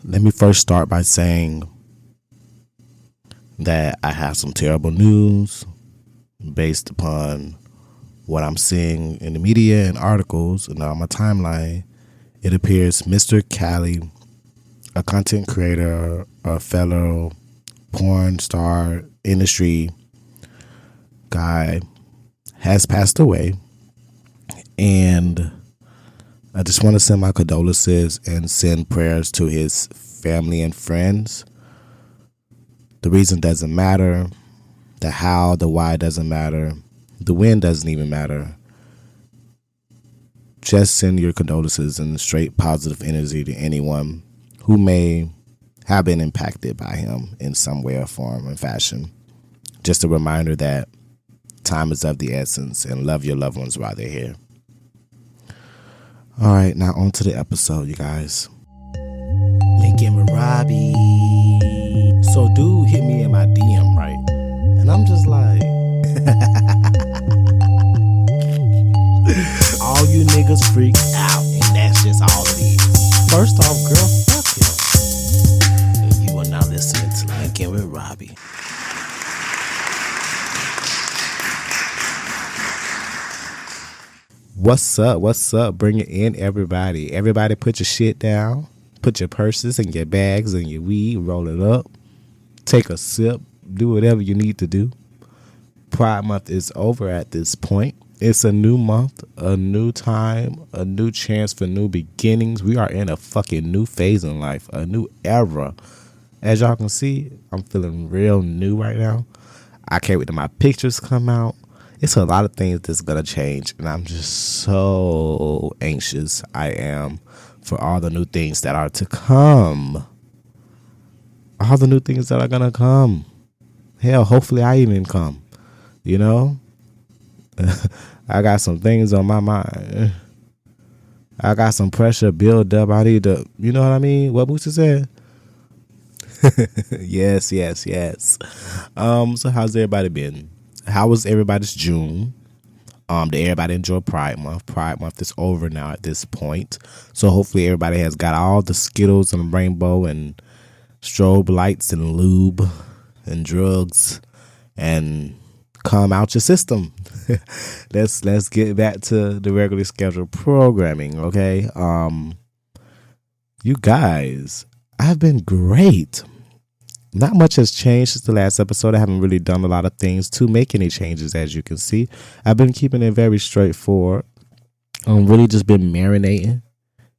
Let me first start by saying that I have some terrible news based upon what I'm seeing in the media and articles and on my timeline. It appears Mr. Cali, a content creator, a fellow porn star industry guy, has passed away. And I just want to send my condolences and send prayers to his family and friends. The reason doesn't matter. The how, the why doesn't matter. The when doesn't even matter. Just send your condolences and straight positive energy to anyone who may have been impacted by him in some way or form and fashion. Just a reminder that time is of the essence and love your loved ones while they're here. All right, now on to the episode, you guys. Linkinwitrobby. So dude hit me in my DM, right? And I'm just like, all you niggas freak out, and that's just all it is. First off, girl, fuck him. And you are now listening to Linkinwitrobby. What's up? What's up? Bring it in, everybody. Everybody put your shit down. Put your purses and your bags and your weed. Roll it up. Take a sip. Do whatever you need to do. Pride Month is over at this point. It's a new month, a new time, a new chance for new beginnings. We are in a fucking new phase in life, a new era. As y'all can see, I'm feeling real new right now. I can't wait till my pictures come out. It's a lot of things that's going to change, and I'm just so anxious I am for all the new things that are to come. All the new things that are going to come. Hell, hopefully I even come, you know? I got some things on my mind. I got some pressure build up. I need to, you know what I mean? What Boosie said? Yes. So how's everybody been? How was everybody's June? Did everybody enjoy Pride Month? Pride Month is over now at this point. So hopefully everybody has got all the Skittles and rainbow and strobe lights and lube and drugs and come out your system. Let's get back to the regularly scheduled programming, okay? You guys, I've been great. Not much has changed since the last episode. I haven't really done a lot of things to make any changes, as you can see. I've been keeping it very straightforward. I've really just been marinating,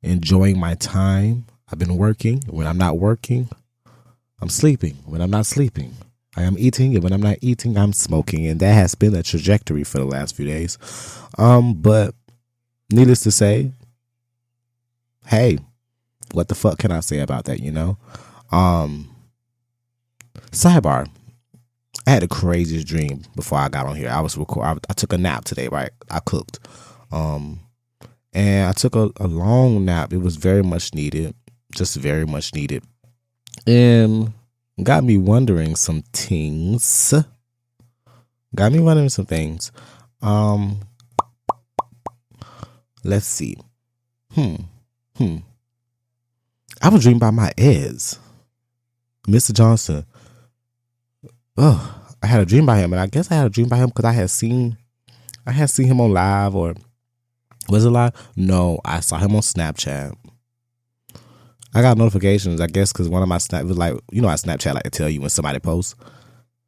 enjoying my time. I've been working. When I'm not working, I'm sleeping. When I'm not sleeping, I am eating. And when I'm not eating, I'm smoking. And that has been a trajectory for the last few days. But needless to say, hey, what the fuck can I say about that, you know? Sidebar. I had the craziest dream before I got on here. I took a nap today, right? I cooked. And I took a long nap. It was very much needed. Just very much needed. And got me wondering some things. Let's see. I was dreaming about my ex, Mr. Johnson. Oh, I had a dream about him, and I guess I had a dream about him because I had seen him on live, or was it live? No, I saw him on Snapchat. I got notifications, I guess, because one of my Snap was like, you know, how Snapchat like to tell you when somebody posts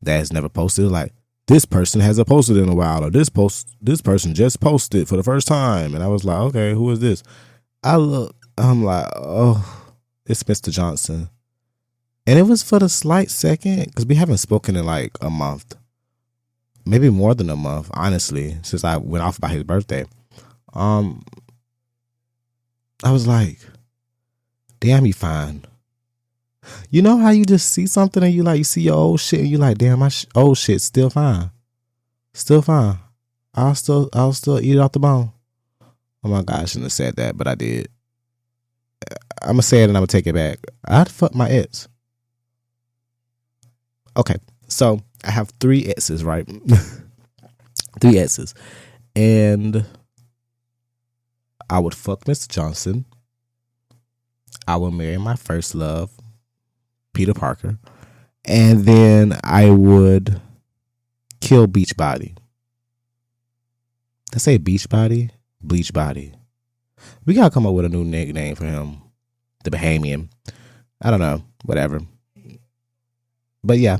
that has never posted, like, this person hasn't posted in a while, or this person just posted for the first time, and I was like, okay, who is this? I'm like, oh, it's Mr. Johnson. And it was for the slight second, because we haven't spoken in like a month. Maybe more than a month, honestly, since I went off about his birthday. I was like, damn, he fine. You know how you just see something and you see your old shit and you like, damn, my old shit's still fine. Still fine. I'll still eat it off the bone. Oh my God, I shouldn't have said that, but I did. I'm going to say it and I'm going to take it back. I'd fuck my ex. Okay, so I have 3 exes, right? 3 exes. And I would fuck Mr. Johnson. I will marry my first love, Peter Parker, and then I would kill Beachbody. Did I say Beachbody? Bleachbody. We gotta come up with a new nickname for him. The Bahamian. I don't know. Whatever. But yeah,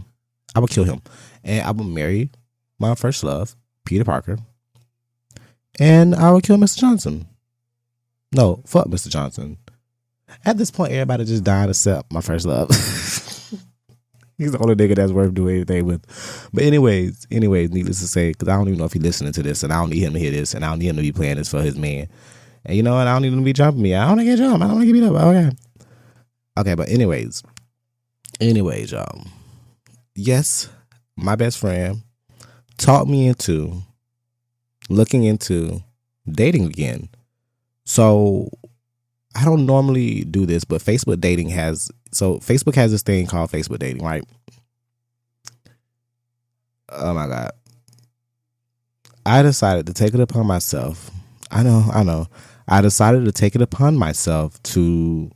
I would kill him. And I would marry my first love, Peter Parker. And I would kill Mr. Johnson. No, fuck Mr. Johnson. At this point, everybody just died except my first love. He's the only nigga that's worth doing anything with. But anyways, needless to say, because I don't even know if he's listening to this, and I don't need him to hear this, and I don't need him to be playing this for his man. And you know what? I don't need him to be jumping me. I don't want to get jumped. I don't want to get beat up. Okay, but anyways, y'all. Yes, my best friend taught me into looking into dating again. So I don't normally do this, but Facebook dating Facebook has this thing called Facebook dating, right? Oh my God. I decided to take it upon myself. I know. I decided to take it upon myself to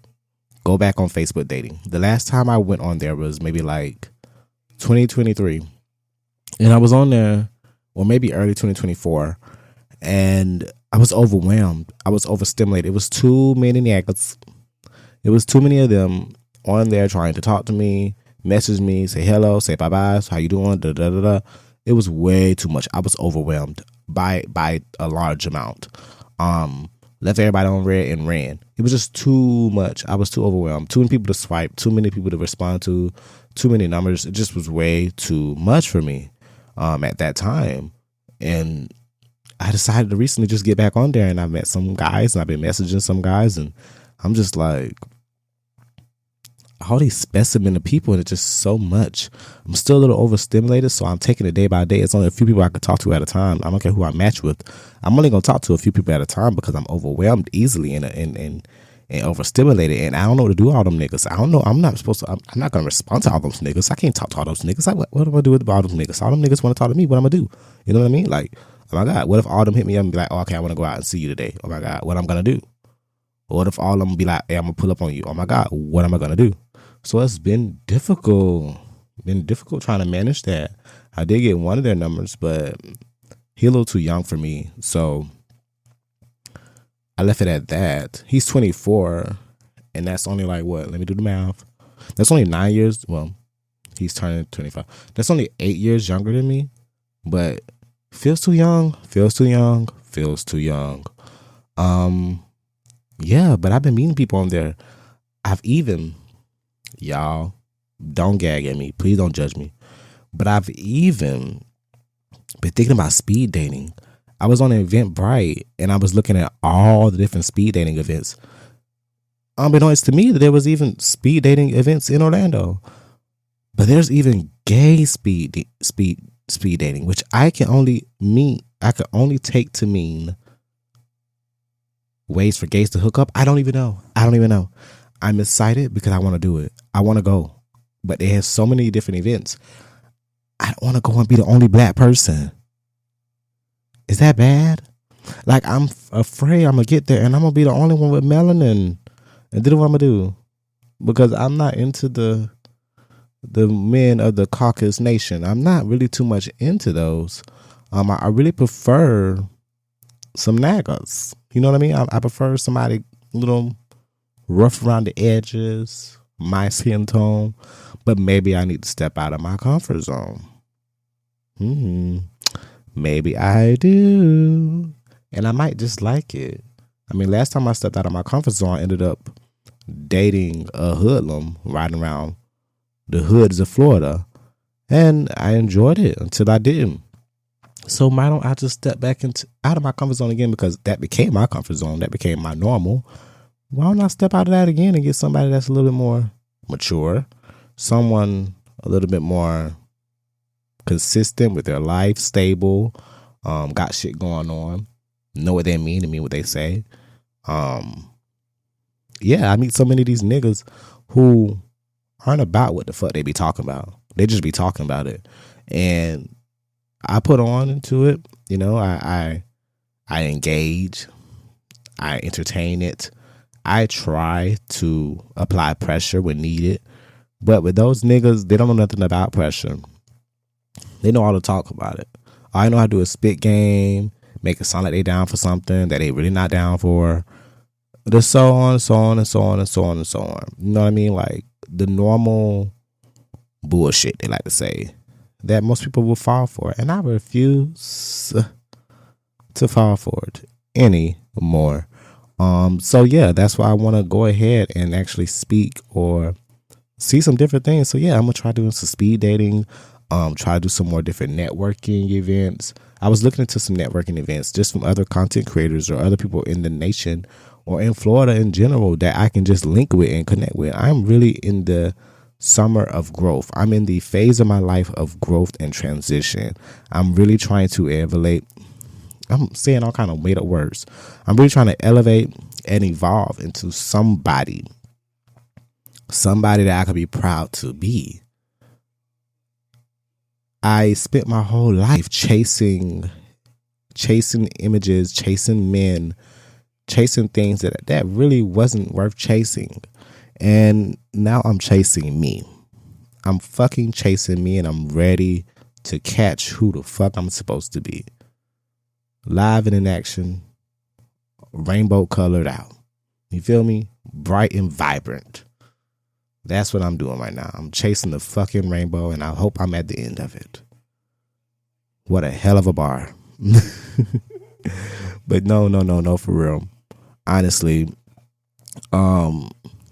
go back on Facebook dating. The last time I went on there was maybe like 2023. And I was on there, or maybe early 2024. And I was overwhelmed. I was overstimulated. It was too many niggas. It was too many of them on there trying to talk to me, message me, say hello, say bye-bye, how you doing, da-da-da-da. It was way too much. I was overwhelmed by a large amount. Left everybody on red and ran. It was just too much. I was too overwhelmed. Too many people to swipe, too many people to respond to, too many numbers. It just was way too much for me at that time. And I decided to recently just get back on there, and I met some guys, and I've been messaging some guys, and I'm just like, all these specimen of people, and it's just so much. I'm still a little overstimulated, so I'm taking it day by day. It's only a few people I can talk to at a time. I don't care who I match with. I'm only gonna talk to a few people at a time because I'm overwhelmed easily and overstimulated, and I don't know what to do with all them niggas. I don't know. I'm not gonna respond to all those niggas. I can't talk to all those niggas. What am I do with all them niggas? All them niggas want to talk to me. What am I do? You know what I mean? Like, oh my God, what if all of them hit me up and be like, oh, okay, I want to go out and see you today. Oh my God, what am I gonna do? What if all of them be like, hey, I'm gonna pull up on you? Oh my God, what am I gonna do? So it's been difficult. Trying to manage that. I did get one of their numbers, but he a little too young for me. So I left it at that. He's 24, and that's only like what? Let me do the math. That's only 9 years. Well, he's turning 25. That's only 8 years younger than me, but feels too young. Yeah, but I've been meeting people on there. Y'all, don't gag at me. Please don't judge me. But I've even been thinking about speed dating. I was on Eventbrite, and I was looking at all the different speed dating events. Unbeknownst to me, that there was even speed dating events in Orlando. But there's even gay speed dating, which I can only take to mean ways for gays to hook up. I don't even know. I'm excited because I want to do it. I want to go. But they have so many different events. I don't want to go and be the only black person. Is that bad? Like, I'm afraid I'm going to get there and I'm going to be the only one with melanin. And then what I'm going to do? Because I'm not into the men of the Caucasus nation. I'm not really too much into those. I really prefer some naggers. You know what I mean? I prefer somebody a little rough around the edges, my skin tone, but maybe I need to step out of my comfort zone. Maybe I do, and I might just like it. I mean, last time I stepped out of my comfort zone, I ended up dating a hoodlum riding around the hoods of Florida, and I enjoyed it until I didn't. So why don't I just step back out of my comfort zone again, because that became my comfort zone, that became my normal. Why don't I step out of that again and get somebody that's a little bit more mature, someone a little bit more consistent with their life, stable, got shit going on, know what they mean and mean what they say. Yeah, I meet so many of these niggas who aren't about what the fuck they be talking about. They just be talking about it. And I put on into it, you know, I engage, I entertain it. I try to apply pressure when needed. But with those niggas, they don't know nothing about pressure. They know all to talk about it. All I know how to do is spit game, make it sound like they down for something that they really not down for. Just so on, so on, and so on, and so on, and so on. You know what I mean? Like the normal bullshit they like to say that most people will fall for. And I refuse to fall for it anymore. So yeah, that's why I want to go ahead and actually speak or see some different things. So yeah, I'm gonna try doing some speed dating, try to do some more different networking events. I was looking into some networking events just from other content creators or other people in the nation or in Florida in general that I can just link with and connect with. I'm really in the summer of growth. I'm in the phase of my life of growth and transition. I'm really trying to elevate. I'm saying all kind of made up words. I'm really trying to elevate and evolve into somebody that I could be proud to be. I spent my whole life chasing images, chasing men, chasing things that really wasn't worth chasing. And now I'm chasing me. I'm fucking chasing me, and I'm ready to catch who the fuck I'm supposed to be. Live and in action, rainbow colored out. You feel me? Bright and vibrant. That's what I'm doing right now. I'm chasing the fucking rainbow, and I hope I'm at the end of it. What a hell of a bar. But no, for real. Honestly,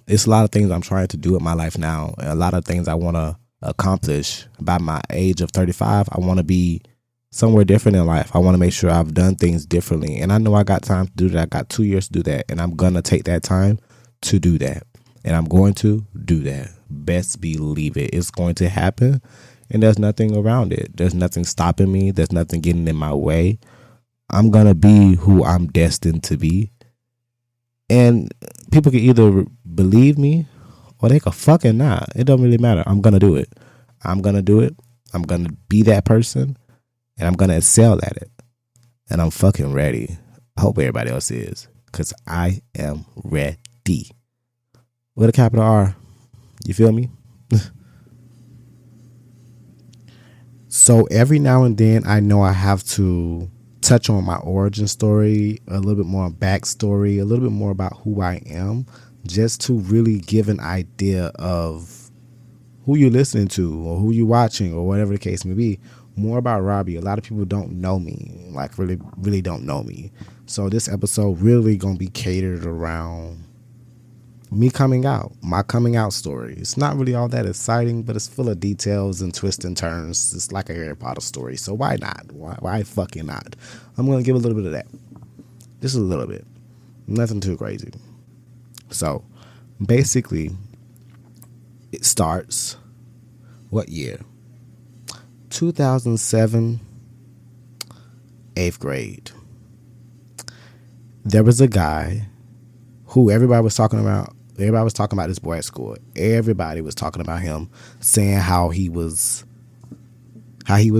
it's a lot of things I'm trying to do in my life now. A lot of things I want to accomplish by my age of 35. I want to be somewhere different in life. I want to make sure I've done things differently. And I know I got time to do that. I got 2 years to do that. And I'm going to take that time to do that. And I'm going to do that. Best believe it. It's going to happen. And there's nothing around it. There's nothing stopping me. There's nothing getting in my way. I'm going to be who I'm destined to be. And people can either believe me or they can fucking not. It don't really matter. I'm going to do it. I'm going to do it. I'm going to be that person. And I'm going to excel at it. And I'm fucking ready. I hope everybody else is. Because I am ready. With a capital R. You feel me? So every now and then I know I have to touch on my origin story, a little bit more backstory, a little bit more about who I am, just to really give an idea of who you're listening to or who you're watching or whatever the case may be. More about Robbie. A lot of people don't know me, like really don't know me. So this episode really going to be catered around me coming out, my coming out story. It's not really all that exciting, but it's full of details and twists and turns. It's like a Harry Potter story. So why not? Why fucking not? I'm going to give a little bit of that. Just a little bit. Nothing too crazy. So basically, it starts what year? 2007, 8th grade. There was a guy who everybody was talking about. Everybody was talking about this boy at school. Everybody was talking about him, saying how he was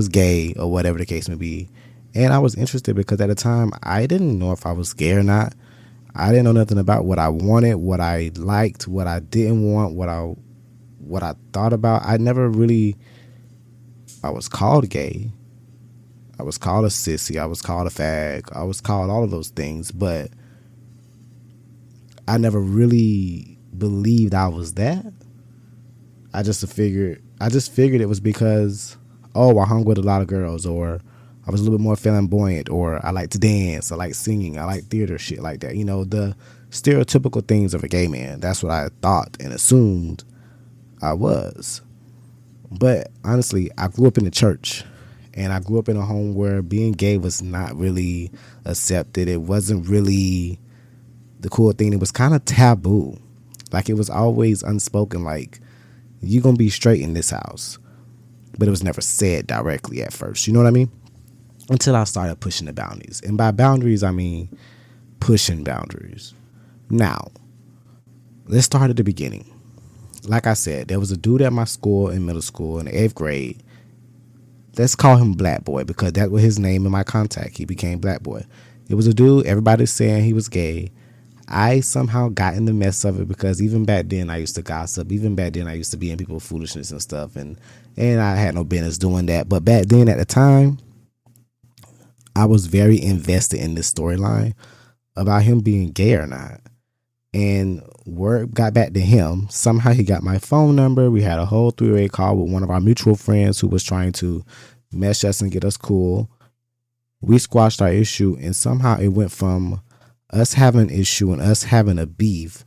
gay or whatever the case may be. And I was interested because at the time I didn't know if I was gay or not. I didn't know nothing about what I wanted, what I liked, what I didn't want, what I thought about. I was called gay. I was called a sissy. I was called a fag. I was called all of those things, but I never really believed I was that. I just figured it was because, I hung with a lot of girls, or I was a little bit more flamboyant, or I like to dance, I like singing, I like theater, shit like that. You know, the stereotypical things of a gay man. That's what I thought and assumed I was. But honestly, I grew up in the church, and I grew up in a home where being gay was not really accepted. It wasn't really the cool thing. It was kind of taboo. Like, it was always unspoken, like, you're going to be straight in this house. But it was never said directly at first. You know what I mean? Until I started pushing the boundaries. And by boundaries, I mean pushing boundaries. Now, let's start at the beginning. Like I said, there was a dude at my school in middle school in the 8th grade. Let's call him Black Boy, because that was his name in my contact. He became Black Boy. It was a dude, everybody's saying he was gay. I somehow got in the mess of it because even back then I used to gossip. Even back then I used to be in people's foolishness and stuff, and I had no business doing that. But back then at the time, I was very invested in this storyline about him being gay or not. And word got back to him. Somehow he got my phone number. We had a whole three-way call with one of our mutual friends who was trying to mesh us and get us cool. We squashed our issue, and somehow it went from us having an issue and us having a beef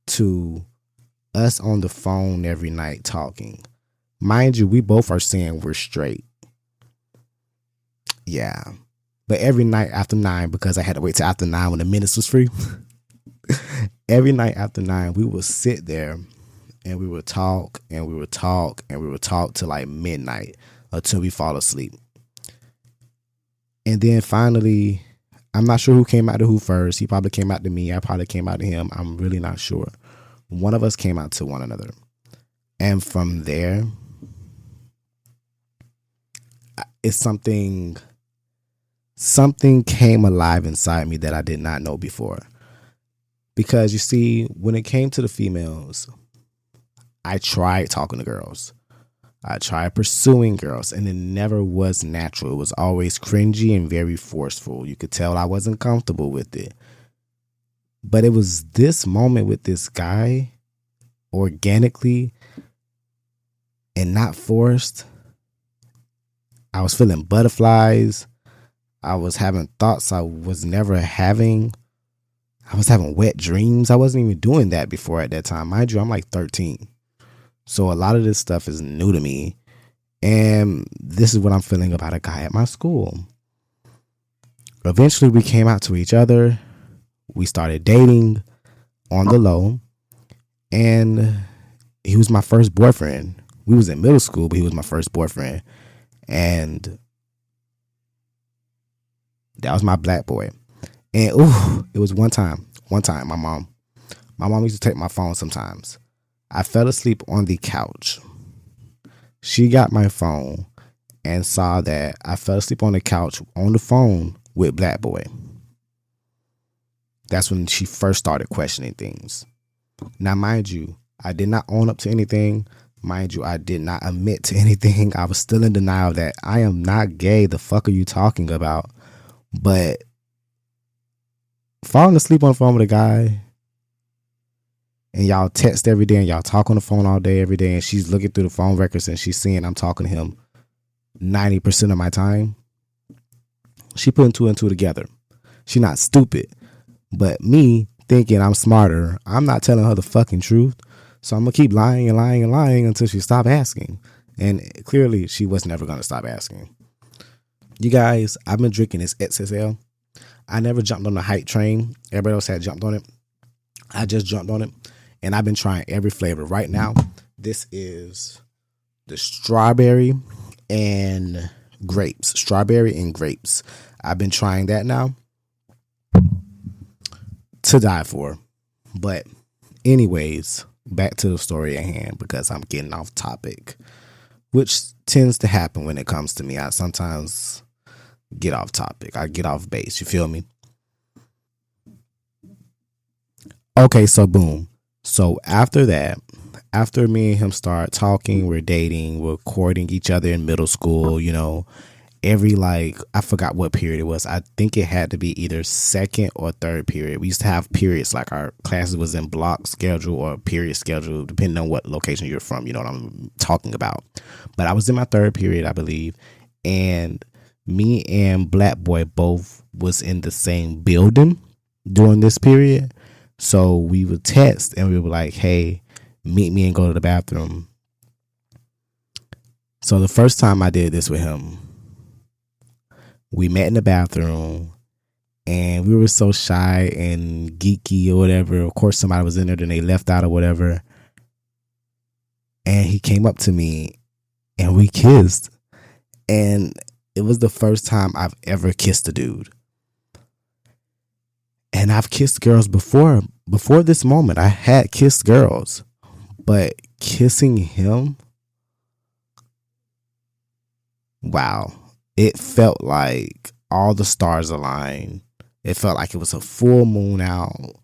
to us on the phone every night talking. Mind you, we both are saying we're straight. Yeah. But every night after 9, because I had to wait till after 9 when the minutes was free. Every night after 9, we would sit there and we would talk and we would talk and we would talk till like midnight until we fall asleep. And then finally, I'm not sure who came out to who first. He probably came out to me. I probably came out to him. I'm really not sure. One of us came out to one another. And from there, it's something came alive inside me that I did not know before. Because you see, when it came to the females, I tried talking to girls. I tried pursuing girls, and it never was natural. It was always cringy and very forceful. You could tell I wasn't comfortable with it. But it was this moment with this guy, organically and not forced. I was feeling butterflies. I was having thoughts I was never having. I was having wet dreams. I wasn't even doing that before at that time. Mind you, I'm like 13. So a lot of this stuff is new to me. And this is what I'm feeling about a guy at my school. Eventually, we came out to each other. We started dating on the low. And he was my first boyfriend. We was in middle school, but he was my first boyfriend. And that was my black boy. And it was one time, my mom used to take my phone sometimes. I fell asleep on the couch. She got my phone and saw that I fell asleep on the couch on the phone with black boy. That's when she first started questioning things. Now, mind you, I did not own up to anything. Mind you, I did not admit to anything. I was still in denial that I am not gay. The fuck are you talking about? But falling asleep on the phone with a guy and y'all text every day and y'all talk on the phone all day, every day, and she's looking through the phone records and she's seeing I'm talking to him 90% of my time, she putting two and two together. She not stupid. But me thinking I'm smarter, I'm not telling her the fucking truth. So I'm going to keep lying and lying and lying until she stop asking. And clearly she was never going to stop asking. You guys, I've been drinking this XSL. I never jumped on the hype train. Everybody else had jumped on it. I just jumped on it. And I've been trying every flavor. Right now, this is the strawberry and grapes. Strawberry and grapes. I've been trying that now. To die for. But anyways, back to the story at hand, because I'm getting off topic, which tends to happen when it comes to me. I sometimes get off topic. I get off base. You feel me? Okay, so boom. So after that, after me and him start talking, we're dating, we're courting each other in middle school, you know, every I forgot what period it was. I think it had to be either second or third period. We used to have periods, like our classes was in block schedule or period schedule, depending on what location you're from. You know what I'm talking about. But I was in my third period, I believe. And me and black boy both was in the same building during this period. So we would text and we were like, hey, meet me and go to the bathroom. So the first time I did this with him, we met in the bathroom and we were so shy and geeky or whatever. Of course, somebody was in there, then they left out or whatever. And he came up to me and we kissed. And it was the first time I've ever kissed a dude. And I've kissed girls before. Before this moment, I had kissed girls. But kissing him, wow. It felt like all the stars aligned. It felt like it was a full moon out.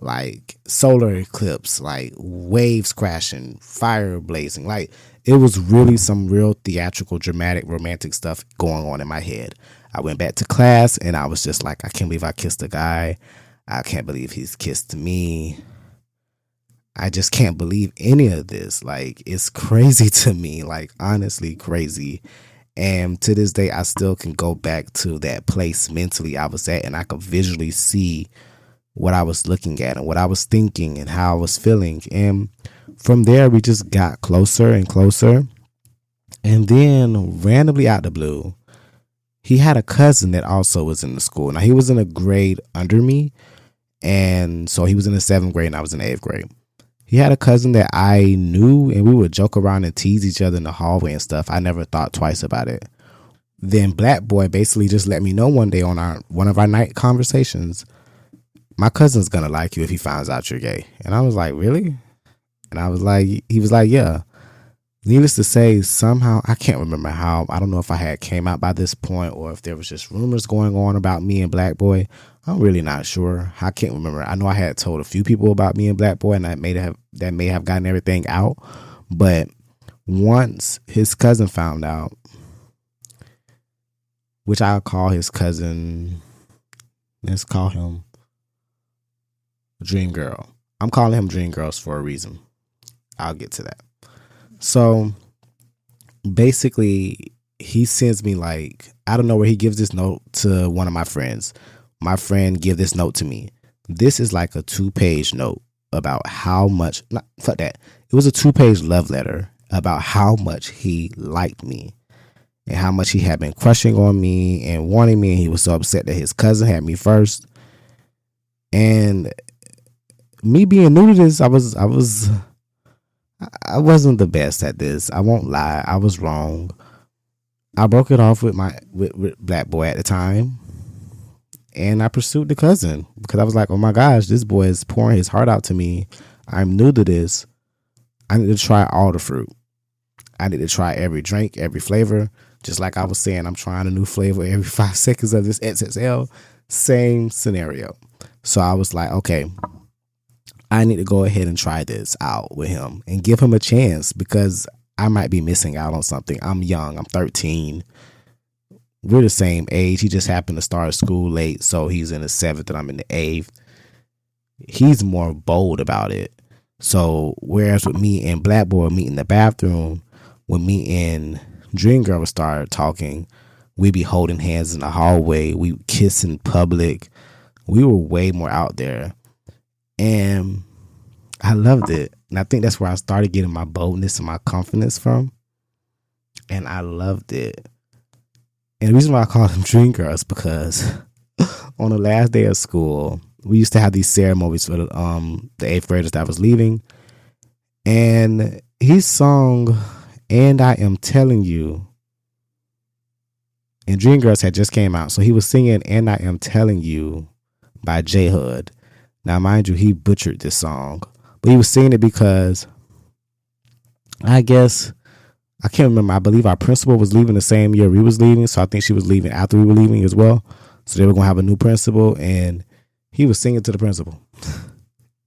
like solar eclipse, like waves crashing, fire blazing. Like it was really some real theatrical, dramatic, romantic stuff going on in my head. I went back to class and I was just like, I can't believe I kissed a guy. I can't believe he's kissed me. I just can't believe any of this. Like, it's crazy to me, like honestly crazy. And to this day, I still can go back to that place mentally I was at, and I could visually see what I was looking at and what I was thinking and how I was feeling. And from there, we just got closer and closer. And then randomly out the blue, he had a cousin that also was in the school. Now, he was in a grade under me. And so he was in the 7th grade and I was in the 8th grade. He had a cousin that I knew, and we would joke around and tease each other in the hallway and stuff. I never thought twice about it. Then Black Boy basically just let me know one day on one of our night conversations, my cousin's gonna like you if he finds out you're gay. And I was like, really? And I was like, he was like, yeah. Needless to say, somehow, I can't remember how. I don't know if I had came out by this point or if there was just rumors going on about me and Black Boy. I'm really not sure. I can't remember. I know I had told a few people about me and Black Boy, and that may have gotten everything out. But once his cousin found out, which I'll call his cousin, let's call him Dream Girl. I'm calling him Dream Girls for a reason. I'll get to that. So basically, he sends me, like, I don't know where he gives this note to one of my friends. My friend give this note to me. This is like a 2-page note about how much, fuck that. It was a 2-page love letter about how much he liked me and how much he had been crushing on me and wanting me. And he was so upset that his cousin had me first. And me being new to this, I wasn't the best at this. I won't lie. I was wrong. I broke it off with Black Boy at the time. And I pursued the cousin because I was like, oh my gosh, this boy is pouring his heart out to me. I'm new to this. I need to try all the fruit. I need to try every drink, every flavor. Just like I was saying, I'm trying a new flavor every 5 seconds of this XXL. Same scenario. So I was like, okay, I need to go ahead and try this out with him and give him a chance because I might be missing out on something. I'm young. I'm 13. We're the same age. He just happened to start school late, so he's in the 7th and I'm in the 8th. He's more bold about it. So whereas with me and Black Boy meet in the bathroom, when me and Dream Girl would start talking, we'd be holding hands in the hallway. We kiss in public. We were way more out there. And I loved it. And I think that's where I started getting my boldness and my confidence from. And I loved it. And the reason why I call them Dream Girls because on the last day of school, we used to have these ceremonies for the 8th graders that was leaving. And he sung And I Am Telling You. And Dream Girls had just came out. So he was singing And I Am Telling You by J Hud. Now, mind you, he butchered this song. But he was singing it because I guess, I can't remember. I believe our principal was leaving the same year we was leaving. So I think she was leaving after we were leaving as well. So they were going to have a new principal. And he was singing to the principal.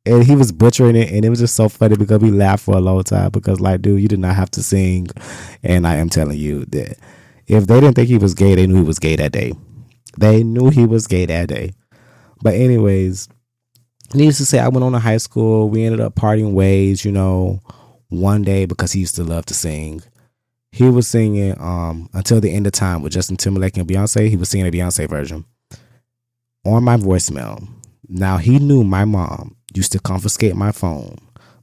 And he was butchering it. And it was just so funny because we laughed for a long time. Because like, dude, you did not have to sing And I Am Telling You that. If they didn't think he was gay, they knew he was gay that day. They knew he was gay that day. But anyways, needless to say, I went on to high school. We ended up parting ways, one day because he used to love to sing. He was singing Until the End of Time with Justin Timberlake and Beyonce. He was singing a Beyonce version on my voicemail. Now, he knew my mom used to confiscate my phone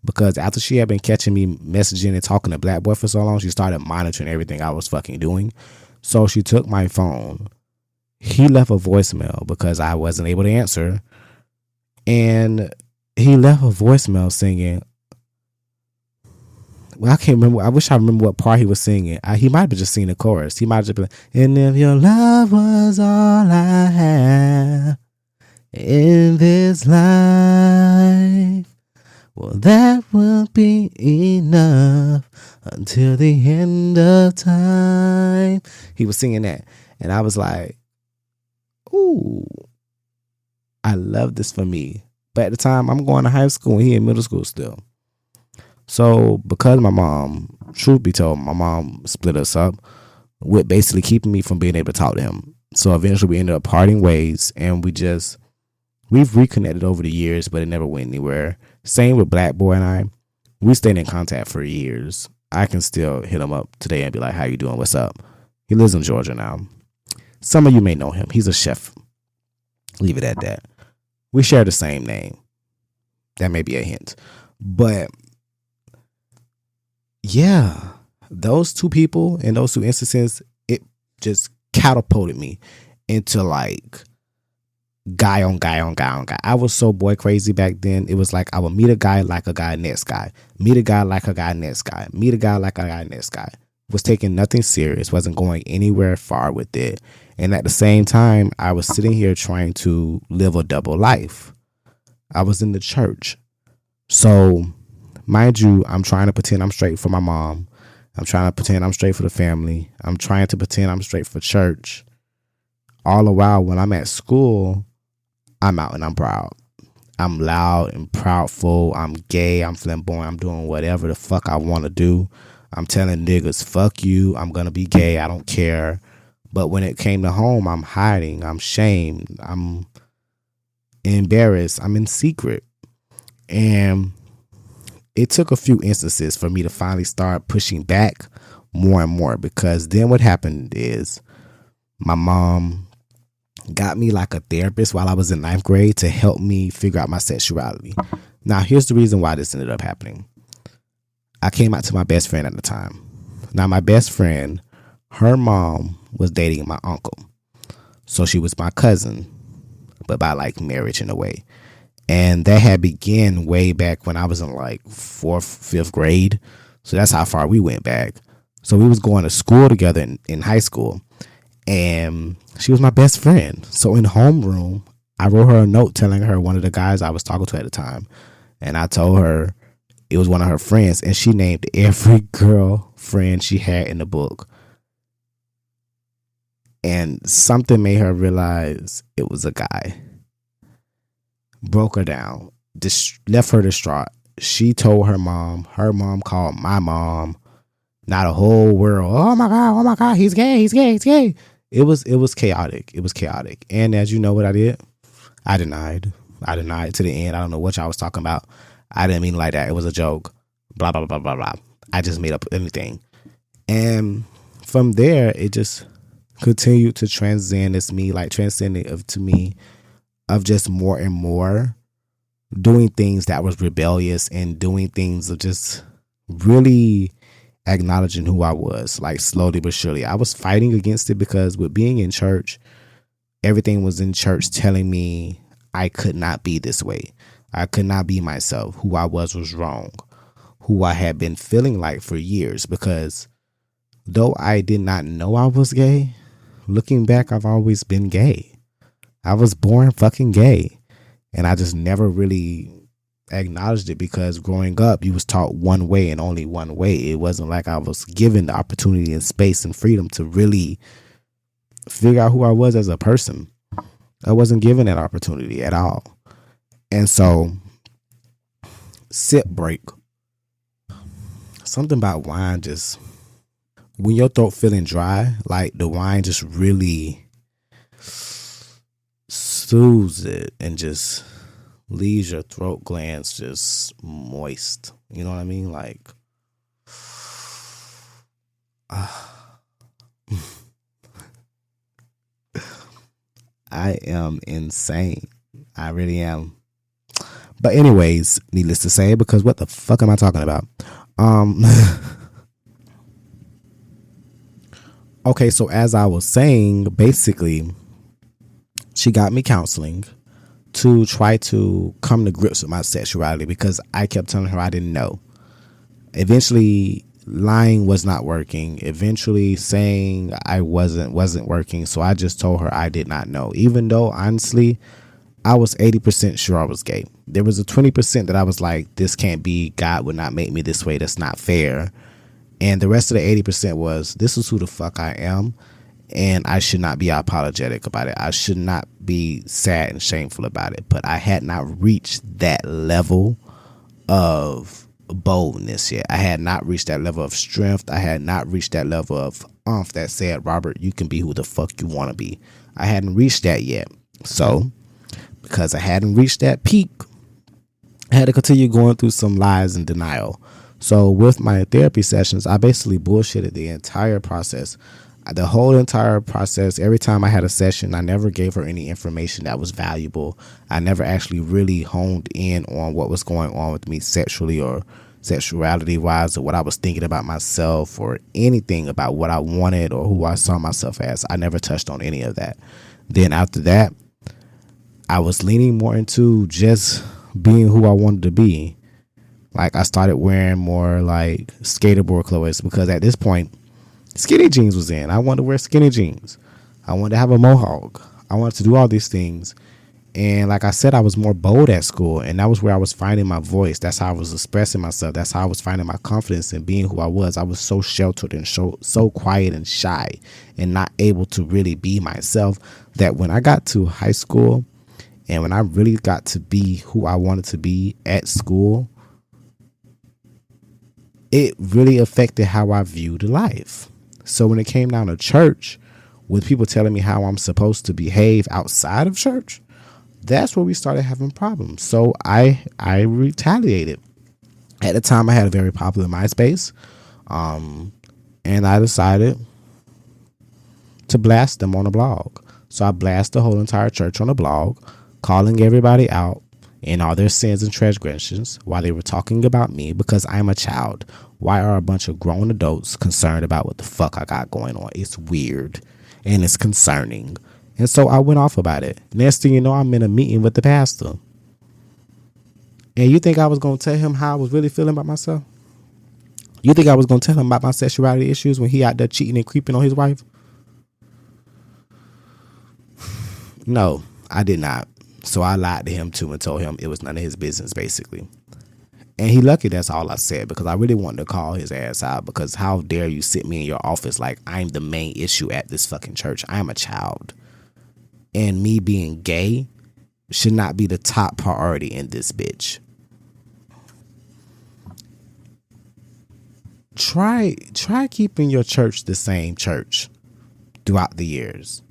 because after she had been catching me messaging and talking to Black Boy for so long, she started monitoring everything I was fucking doing. So she took my phone. He left a voicemail because I wasn't able to answer. And he left a voicemail singing. Well, I can't remember. I wish I remember what part he was singing. He might have just singing the chorus. He might have just been like, and if your love was all I have in this life, well, that will be enough until the end of time. He was singing that. And I was like, ooh, I love this for me. But at the time, I'm going to high school and he in middle school still. So because my mom, truth be told, my mom split us up with basically keeping me from being able to talk to him. So eventually we ended up parting ways, and we've reconnected over the years, but it never went anywhere. Same with Black Boy and I. We stayed in contact for years. I can still hit him up today and be like, how you doing? What's up? He lives in Georgia now. Some of you may know him. He's a chef. Leave it at that. We share the same name. That may be a hint. But yeah, those two people in those two instances, it just catapulted me into like guy on guy on guy on guy. I was so boy crazy back then. It was like I would meet a guy, like a guy, next guy. Meet a guy, like a guy, next guy. Meet a guy, like a guy, next guy. Was taking nothing serious. Wasn't going anywhere far with it. And at the same time, I was sitting here trying to live a double life. I was in the church. So, mind you, I'm trying to pretend I'm straight for my mom. I'm trying to pretend I'm straight for the family. I'm trying to pretend I'm straight for church. All the while, when I'm at school, I'm out and I'm proud. I'm loud and proudful. I'm gay. I'm flamboyant. I'm doing whatever the fuck I want to do. I'm telling niggas, fuck you. I'm going to be gay. I don't care. But when it came to home, I'm hiding. I'm shamed. I'm embarrassed. I'm in secret. And it took a few instances for me to finally start pushing back more and more, because then what happened is my mom got me like a therapist while I was in 9th grade to help me figure out my sexuality. Now, here's the reason why this ended up happening. I came out to my best friend at the time. Now, my best friend, her mom was dating my uncle. So she was my cousin, but by like marriage in a way. And that had begun way back when I was in like 4th, 5th grade. So that's how far we went back. So we was going to school together in high school. And she was my best friend. So in homeroom, I wrote her a note telling her one of the guys I was talking to at the time. And I told her it was one of her friends. And she named every girlfriend she had in the book. And something made her realize it was a guy. Broke her down. Left her distraught. She told her mom. Her mom called my mom. Not a whole world. Oh my God, he's gay, he's gay, he's gay. It was chaotic. It was chaotic. And as you know what I did? I denied to the end. I don't know what y'all was talking about. I didn't mean it like that. It was a joke. Blah, blah, blah, blah, blah. I just made up anything. And from there, it just continued to transcend to me of just more and more doing things that was rebellious and doing things of just really acknowledging who I was, like slowly but surely. I was fighting against it because with being in church, everything was in church telling me I could not be this way. I could not be myself. Who I was wrong. Who I had been feeling like for years, because though I did not know I was gay, looking back, I've always been gay. I was born fucking gay. And I just never really acknowledged it, because growing up, you was taught one way and only one way. It wasn't like I was given the opportunity and space and freedom to really figure out who I was as a person. I wasn't given that opportunity at all. And so, sip break. Something about wine just, when your throat feeling dry, like the wine just really soothes it and just leaves your throat glands just moist. You know what I mean? Like, I am insane. I really am. But anyways, needless to say, because what the fuck am I talking about? Okay, so as I was saying, basically, she got me counseling to try to come to grips with my sexuality, because I kept telling her I didn't know. Eventually, lying was not working. Eventually, saying I wasn't working. So I just told her I did not know, even though honestly, I was 80% sure I was gay. There was a 20% that I was like, this can't be. God would not make me this way. That's not fair. And the rest of the 80% was, this is who the fuck I am. and I should not be apologetic about it. I should not be sad and shameful about it. But I had not reached that level of boldness yet. I had not reached that level of strength. I had not reached that level of that said, Robert, you can be who the fuck you want to be. I hadn't reached that yet. So because I hadn't reached that peak, I had to continue going through some lies and denial. So with my therapy sessions, I basically bullshitted the entire process. The whole entire process, every time I had a session, I never gave her any information that was valuable. I never actually really honed in on what was going on with me sexually or sexuality wise, or what I was thinking about myself, or anything about what I wanted or who I saw myself as. I never touched on any of that. Then after that, I was leaning more into just being who I wanted to be. Like, I started wearing more like skaterboard clothes, because at this point, skinny jeans was in. I wanted to wear skinny jeans. I wanted to have a mohawk. I wanted to do all these things. And like I said, I was more bold at school, and that was where I was finding my voice. That's how I was expressing myself. That's how I was finding my confidence in being who I was. I was so sheltered and so quiet and shy and not able to really be myself, that when I got to high school and when I really got to be who I wanted to be at school, it really affected how I viewed life. So when it came down to church, with people telling me how I'm supposed to behave outside of church, that's where we started having problems. So I retaliated. At the time, I had a very popular MySpace, and I decided to blast them on a blog. So I blasted the whole entire church on a blog, calling everybody out in all their sins and transgressions while they were talking about me, because I'm a child. Why are a bunch of grown adults concerned about what the fuck I got going on? It's weird and it's concerning. And so I went off about it. Next thing you know, I'm in a meeting with the pastor. And you think I was going to tell him how I was really feeling about myself? You think I was going to tell him about my sexuality issues when he out there cheating and creeping on his wife? No, I did not. So I lied to him too and told him it was none of his business, basically. And he lucky that's all I said, because I really wanted to call his ass out, because how dare you sit me in your office like I'm the main issue at this fucking church. I am a child. And me being gay should not be the top priority in this bitch. Try keeping your church the same church throughout the years.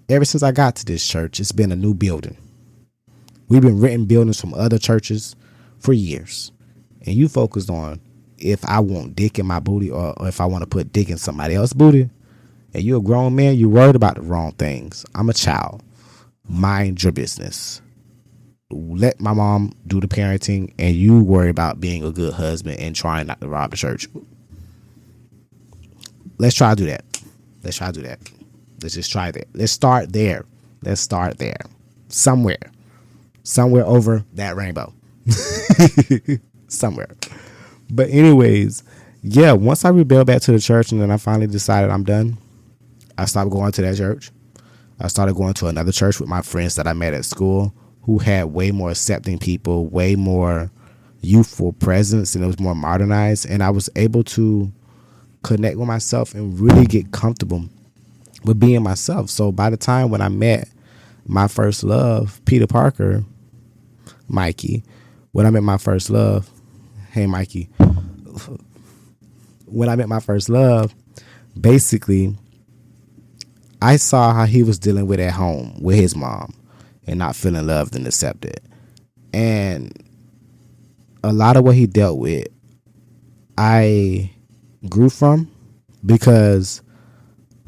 Ever since I got to this church, it's been a new building. We've been renting buildings from other churches for years. And you focused on if I want dick in my booty, or if I want to put dick in somebody else's booty. And you're a grown man, you're worried about the wrong things. I'm a child. Mind your business. Let my mom do the parenting, and you worry about being a good husband and trying not to rob the church. Let's try to do that. Let's just try that. Let's start there. Somewhere over that rainbow. Somewhere. But anyways, yeah, once I rebelled back to the church, and then I finally decided I'm done, I stopped going to that church. I started going to another church with my friends that I met at school, who had way more accepting people, way more youthful presence, and it was more modernized. And I was able to connect with myself and really get comfortable with being myself. So by the time when I met my first love, Peter Parker, Mikey, when I met my first love, hey Mikey, when I met my first love, basically, I saw how he was dealing with at home with his mom and not feeling loved and accepted. And a lot of what he dealt with, I grew from, because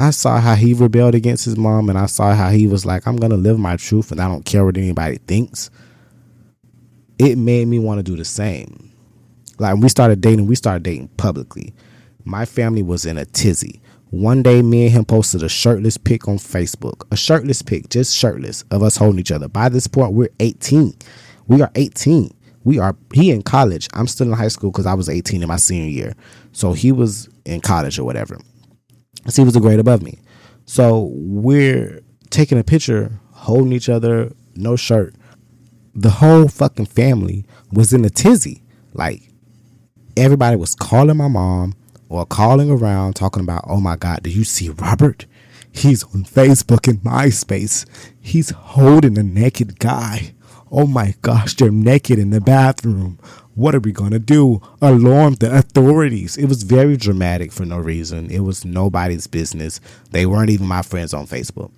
I saw how he rebelled against his mom, and I saw how he was like, I'm going to live my truth and I don't care what anybody thinks. It made me want to do the same. Like, when we started dating publicly. My family was in a tizzy. One day, me and him posted a shirtless pic on Facebook. A shirtless pic, just shirtless, of us holding each other. By this point, we're 18. We are 18. He in college. I'm still in high school because I was 18 in my senior year. So he was in college or whatever. So he was a grade above me. So we're taking a picture, holding each other, no shirt. The whole fucking family was in a tizzy. Like, everybody was calling my mom, or calling around talking about, oh my God, do you see Robert? He's on Facebook and MySpace. He's holding a naked guy. Oh my gosh, they're naked in the bathroom. What are we going to do? Alarm the authorities. It was very dramatic for no reason. It was nobody's business. They weren't even my friends on Facebook.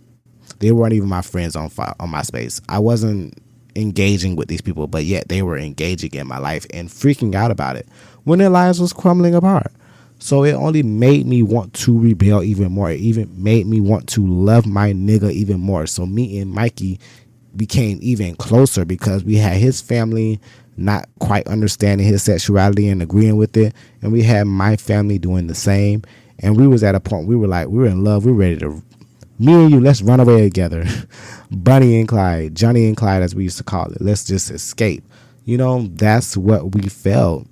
They weren't even my friends on MySpace. I wasn't engaging with these people, but yet they were engaging in my life and freaking out about it when their lives was crumbling apart. So it only made me want to rebel even more. It even made me want to love my nigga even more. So me and Mikey became even closer because we had his family not quite understanding his sexuality and agreeing with it, and we had my family doing the same. And we was at a point we were in love. We were ready to, me and you, let's run away together. Bunny and Clyde, Johnny and Clyde, as we used to call it. Let's just escape. You know, that's what we felt.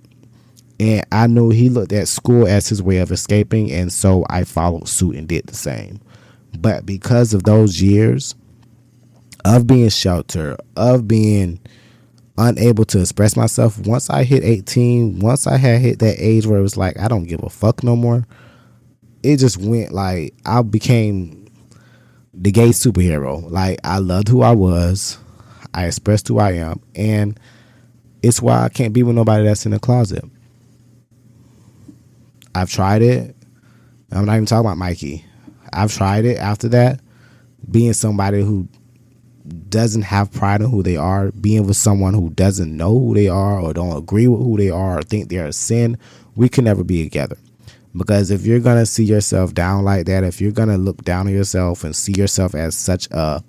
And I knew he looked at school as his way of escaping, and so I followed suit and did the same. But because of those years of being sheltered, of being unable to express myself, once I hit 18, once I had hit that age where it was like, I don't give a fuck no more, it just went like, I became the gay superhero. Like, I loved who I was. I expressed who I am. And it's why I can't be with nobody that's in the closet. I've tried it. I'm not even talking about Mikey. I've tried it after that. Being somebody who doesn't have pride in who they are, being with someone who doesn't know who they are or don't agree with who they are or think they're a sin, we can never be together. Because if you're going to see yourself down like that, if you're going to look down on yourself and see yourself as such a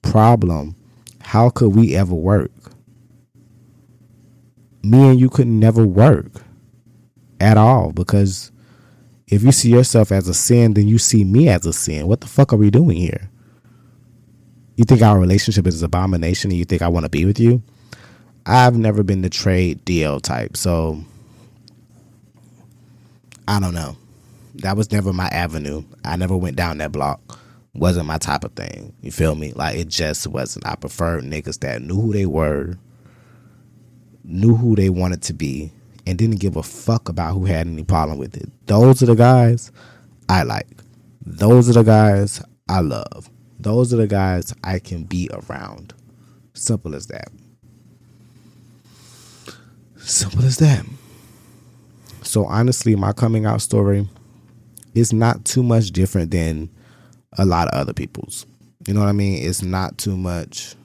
problem, how could we ever work? Me and you could never work at all, because if you see yourself as a sin, then you see me as a sin. What the fuck are we doing here? You think our relationship is an abomination and you think I want to be with you? I've never been the trade deal type, so I don't know. That was never my avenue. I never went down that block. Wasn't my type of thing. You feel me? Like, it just wasn't. I preferred niggas that knew who they were, knew who they wanted to be, and didn't give a fuck about who had any problem with it. Those are the guys I like. Those are the guys I love. Those are the guys I can be around. Simple as that. Simple as that. So honestly, my coming out story is not too much different than a lot of other people's. You know what I mean? It's not too much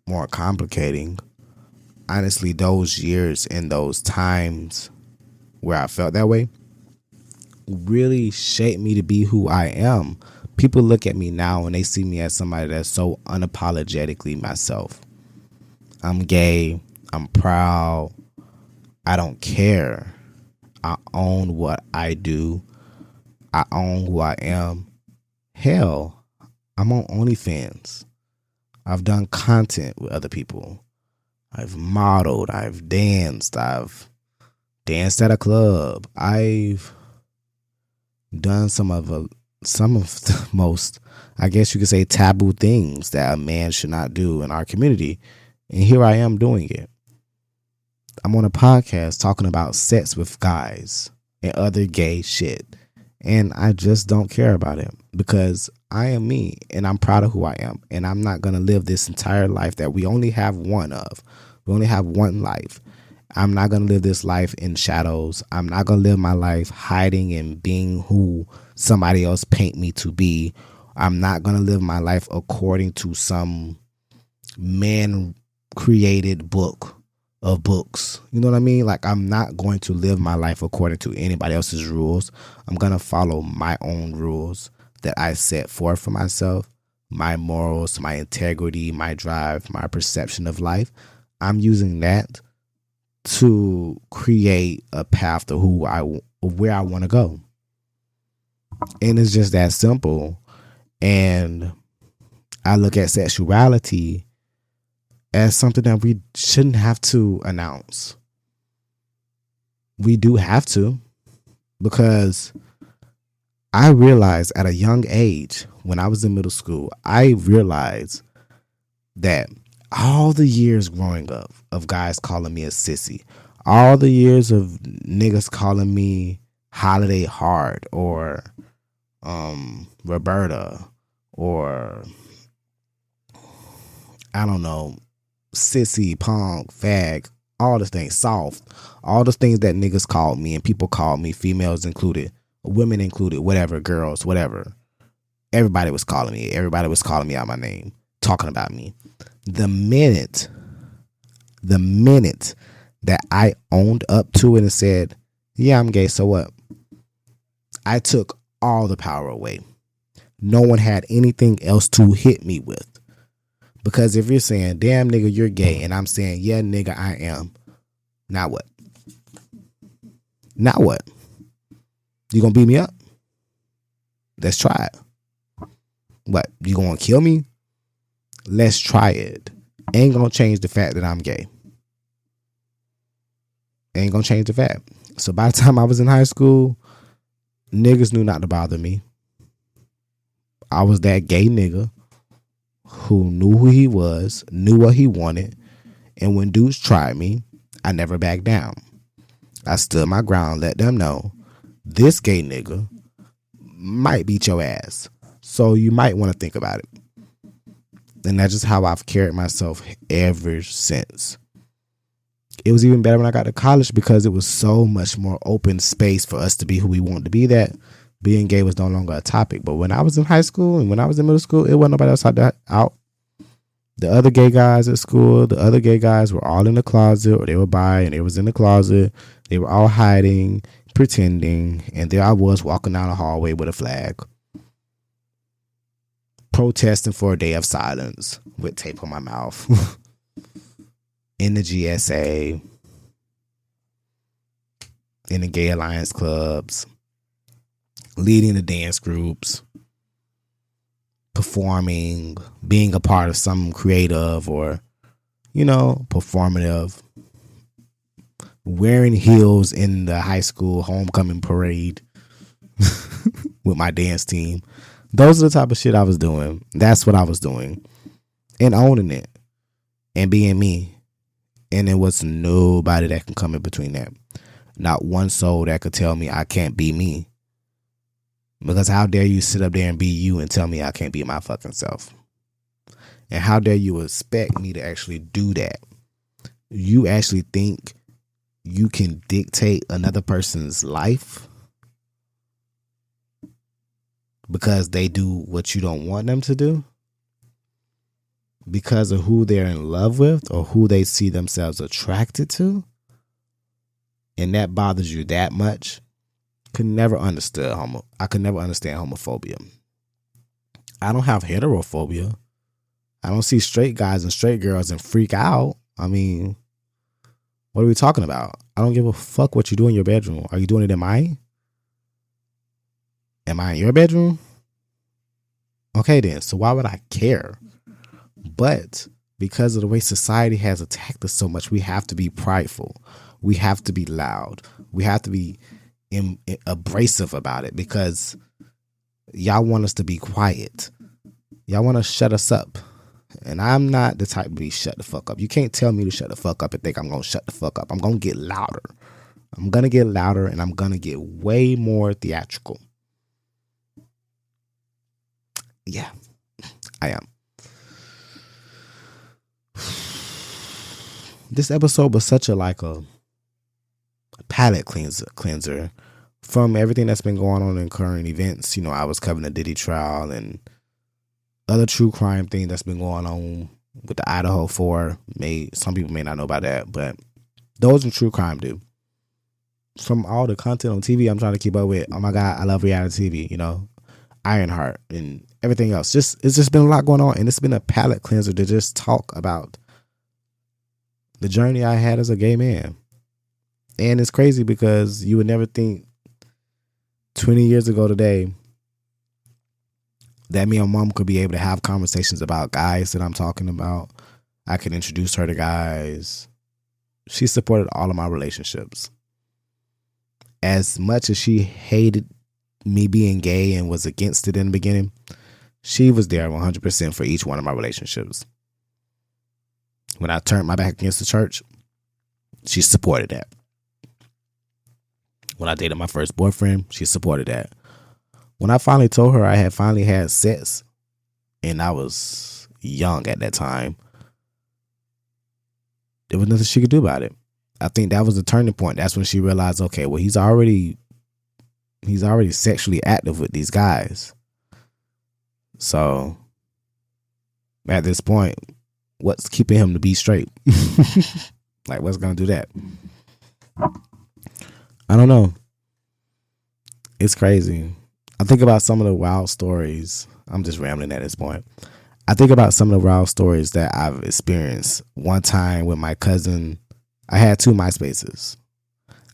more complicating. Honestly, those years and those times where I felt that way really shaped me to be who I am. People look at me now and they see me as somebody that's so unapologetically myself. I'm gay. I'm proud. I don't care. I own what I do. I own who I am. Hell, I'm on OnlyFans. I've done content with other people. I've modeled. I've danced. I've danced at a club. I've done some of the most, I guess you could say, taboo things that a man should not do in our community. And here I am doing it. I'm on a podcast talking about sex with guys and other gay shit. And I just don't care about it because I am me and I'm proud of who I am. And I'm not going to live this entire life that we only have one of. We only have one life. I'm not going to live this life in shadows. I'm not going to live my life hiding and being who somebody else paint me to be. I'm not going to live my life according to some man created book of books. You know what I mean? Like, I'm not going to live my life according to anybody else's rules. I'm going to follow my own rules that I set forth for myself, my morals, my integrity, my drive, my perception of life. I'm using that to create a path to where I want to go. And it's just that simple. And I look at sexuality as something that we shouldn't have to announce. We do have to, because I realized at a young age, when I was in middle school, I realized that all the years growing up of guys calling me a sissy, All the years of niggas calling me Holiday Heart or Roberta or I don't know, sissy, punk, fag, all the things, soft, all the things that niggas called me and people called me, females included, women included, whatever, girls, whatever. Everybody was calling me. Everybody was calling me out my name, talking about me. The minute that I owned up to it and said, yeah, I'm gay, so what? I took all the power away. No one had anything else to hit me with. Because if you're saying, damn nigga, you're gay, and I'm saying, yeah, nigga, I am. Now what? Now what? You gonna beat me up? Let's try it. What? You gonna kill me? Let's try it. Ain't gonna change the fact that I'm gay. Ain't gonna change the fact. So by the time I was in high school, niggas knew not to bother me. I was that gay nigga who knew who he was, knew what he wanted, and when dudes tried me, I never backed down. I stood my ground, let them know this gay nigga might beat your ass, so you might want to think about it. And that's just how I've carried myself ever since. It was even better when I got to college because it was so much more open space for us to be who we wanted to be, that being gay was no longer a topic. But when I was in high school and when I was in middle school, it wasn't nobody else out. The other gay guys at school, the other gay guys were all in the closet, or they were bi and they was in the closet. They were all hiding, pretending, and there I was walking down the hallway with a flag, protesting for a day of silence with tape on my mouth. In the GSA, in the gay alliance clubs, leading the dance groups, performing, being a part of some creative or, performative, wearing heels in the high school homecoming parade with my dance team. Those are the type of shit I was doing. That's what I was doing. And owning it. And being me. And there was nobody that can come in between that. Not one soul that could tell me I can't be me. Because how dare you sit up there and be you and tell me I can't be my fucking self? And how dare you expect me to actually do that? You actually think you can dictate another person's life because they do what you don't want them to do? Because of who they're in love with or who they see themselves attracted to? And that bothers you that much? I could never understand homophobia. I don't have heterophobia. I don't see straight guys and straight girls and freak out. I mean, what are we talking about? I don't give a fuck what you do in your bedroom. Are you doing it in mine? Am I in your bedroom? Okay then, so why would I care? But because of the way society has attacked us so much, we have to be prideful. We have to be loud. We have to be abrasive about it because y'all want us to be quiet. Y'all want to shut us up. And I'm not the type to be shut the fuck up. You can't tell me to shut the fuck up and think I'm going to shut the fuck up. I'm going to get louder. I'm going to get louder and I'm going to get way more theatrical. Yeah, I am. This episode was such a palate cleanser from everything that's been going on in current events. I was covering the Diddy trial and other true crime thing that's been going on with the Idaho 4. Some people may not know about that, but those in true crime do. From all the content on TV, I'm trying to keep up with. Oh my God, I love reality TV. Ironheart and everything else. It's just been a lot going on, and it's been a palate cleanser to just talk about the journey I had as a gay man. And it's crazy because you would never think 20 years ago today that me and mom could be able to have conversations about guys that I'm talking about. I could introduce her to guys. She supported all of my relationships. As much as she hated me being gay and was against it in the beginning, she was there 100% for each one of my relationships. When I turned my back against the church, She supported that. When I dated my first boyfriend, she supported that. When I finally told her I had finally had sex, and I was young at that time, there was nothing she could do about it. I think that was the turning point. That's when she realized, okay, well, he's already sexually active with these guys. So at this point, what's keeping him to be straight? Like, what's gonna do that? I don't know. It's crazy. I think about some of the wild stories. I'm just rambling at this point. I think about some of the wild stories that I've experienced. One time with my cousin, I had 2 MySpaces.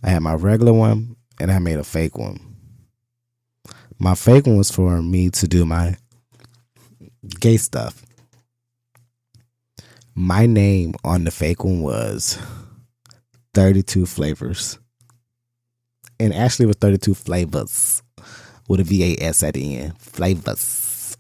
I had my regular one and I made a fake one. My fake one was for me to do my gay stuff. My name on the fake one was 32 Flavors. And actually it was 32 Flavors with a VAS at the end. Flavors.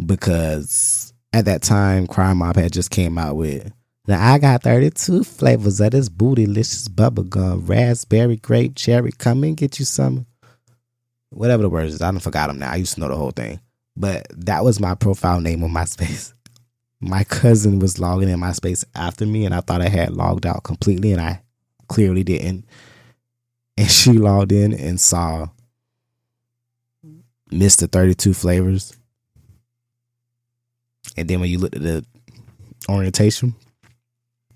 Because at that time, Crime Mob had just came out with, now I got 32 flavors of this bootylicious bubblegum, raspberry, grape, cherry. Come and get you some. Whatever the words is. I don't forgot them now. I used to know the whole thing. But that was my profile name on MySpace. My cousin was logging in MySpace after me, and I thought I had logged out completely, and I clearly didn't. And she logged in and saw Mr. 32 Flavors. And then when you looked at the orientation,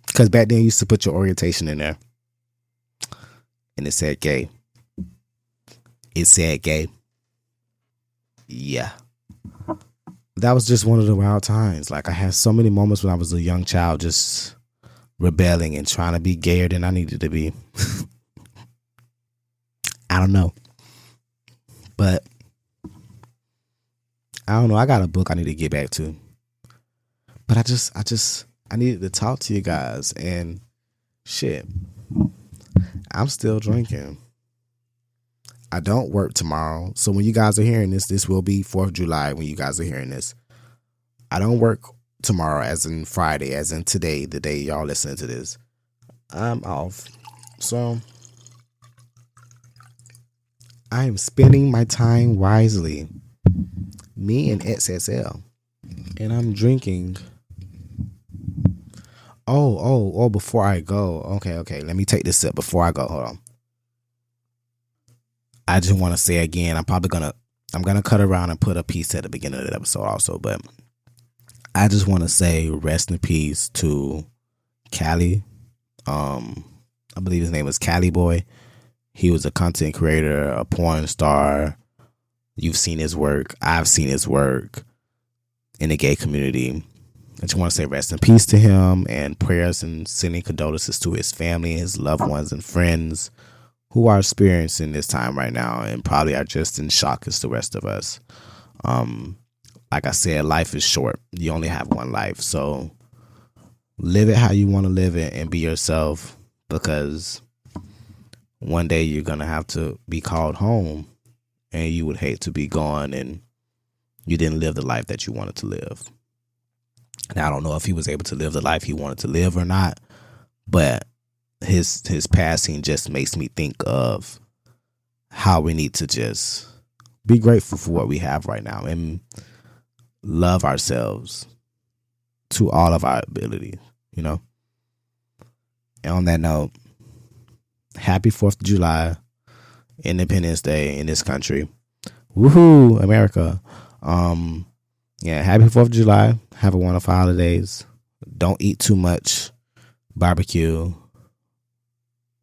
because back then you used to put your orientation in there, and it said gay. It said gay. Yeah. That was just one of the wild times. Like, I had so many moments when I was a young child just rebelling and trying to be gayer than I needed to be. I don't know. But I don't know. I got a book I need to get back to. But I needed to talk to you guys, and shit, I'm still drinking. I don't work tomorrow. So when you guys are hearing this, this will be 4th of July when you guys are hearing this. I don't work tomorrow, as in Friday, as in today, the day y'all listening to this. I'm off. So I am spending my time wisely. Me and XXL. And I'm drinking. Oh, before I go. Okay. Let me take this sip before I go. Hold on. I just want to say again, I'm going to cut around and put a piece at the beginning of the episode also, but I just want to say rest in peace to Cali. I believe his name was Cali Boy. He was a content creator, a porn star. You've seen his work. I've seen his work in the gay community. I just want to say rest in peace to him, and prayers and sending condolences to his family, his loved ones and friends who are experiencing this time right now and probably are just in shock as the rest of us. Like I said, life is short. You only have one life. So live it how you want to live it and be yourself, because one day you're going to have to be called home, and you would hate to be gone and you didn't live the life that you wanted to live. Now, I don't know if he was able to live the life he wanted to live or not, but his passing just makes me think of how we need to just be grateful for what we have right now and love ourselves to all of our abilities, you know? And on that note, happy 4th of July, Independence Day in this country. Woohoo, America. Yeah, happy 4th of July. Have a wonderful holidays. Don't eat too much barbecue.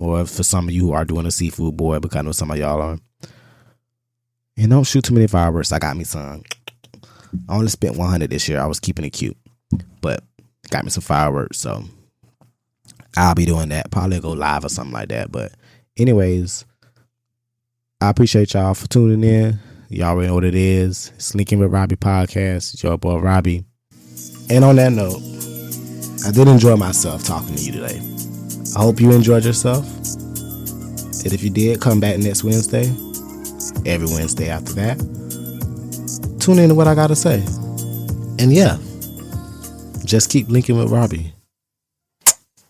Or for some of you who are doing a seafood boy, because I know some of y'all are. And don't shoot too many fireworks. I got me some. I only spent $100 this year. I was keeping it cute. But got me some fireworks, so I'll be doing that. Probably go live or something like that. But anyways, I appreciate y'all for tuning in. Y'all already know what it is. It's Linkinwitrobby podcast. It's your boy Robbie. And on that note, I did enjoy myself talking to you today. I hope you enjoyed yourself. And if you did, come back next Wednesday. Every Wednesday after that. Tune in to what I got to say. And yeah, just keep linking with Robbie.